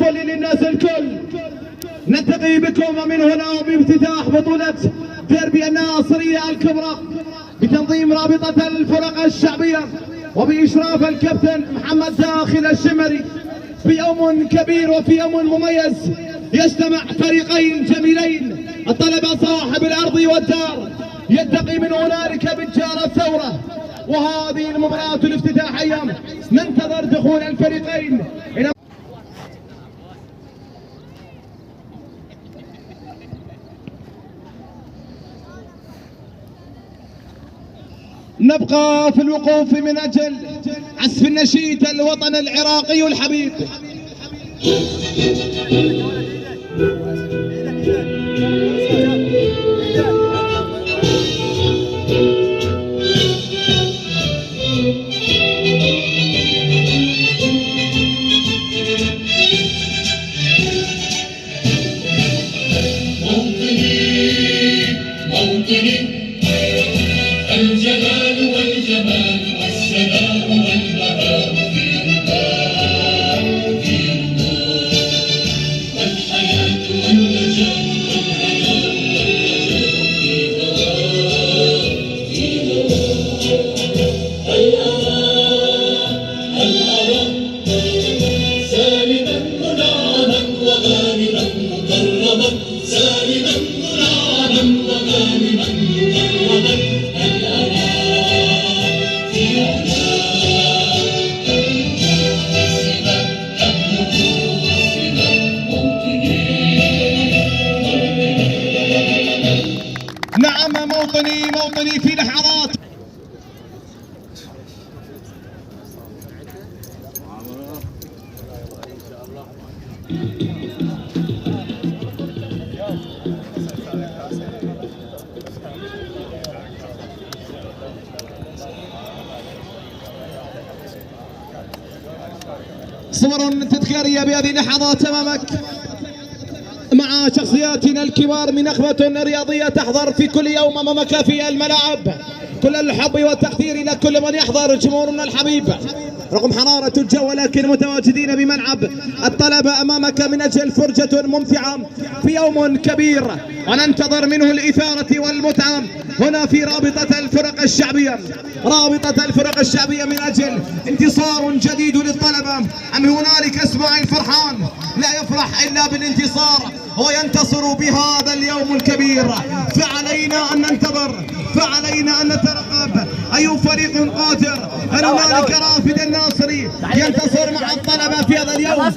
الكل للناس الكل. نلتقي بكم ومن هنا بافتتاح بطولة ديربي الناصرية الكبرى بتنظيم رابطة الفرق الشعبية وبإشراف الكابتن محمد داخل الشمري، في يوم كبير وفي يوم مميز يجتمع فريقين جميلين، الطلبة صاحب الأرض والدار يلتقي من هنالك بتجار الثورة، وهذه المباراة الافتتاحية ننتظر دخول الفريقين إلى نبقى في الوقوف من أجل عزف النشيد الوطن العراقي الحبيب. الجلال والجمال والسلام والبهاء في النور والحياة والنجاة والهناء في هل أرى سالما منعما وغانما مكرما، سالما منعما وغانما مكرما، نعم موطني في لحظات. صور تذكارية بهذه اللحظات أمامك مع شخصياتنا الكبار من نخبة رياضية تحضر في كل يوم أمامك في الملاعب. كل الحب والتقدير إلى كل من يحضر، جمهورنا الحبيب رغم حرارة الجو لكن متواجدين بملعب الطلبة أمامك من أجل فرجة ممتعة في يوم كبير وننتظر منه الإثارة والمتعة هنا في رابطة الفرق الشعبية. رابطة الفرق الشعبية من أجل انتصار جديد للطلبة. أم هنالك إسماعيل فرحان لا يفرح إلا بالانتصار وينتصر بهذا اليوم الكبير، فعلينا أن ننتظر، فعلينا أن نترقب أي فريق قادر. هل هنالك رافد الناصري ينتصر مع الطلبة في هذا اليوم؟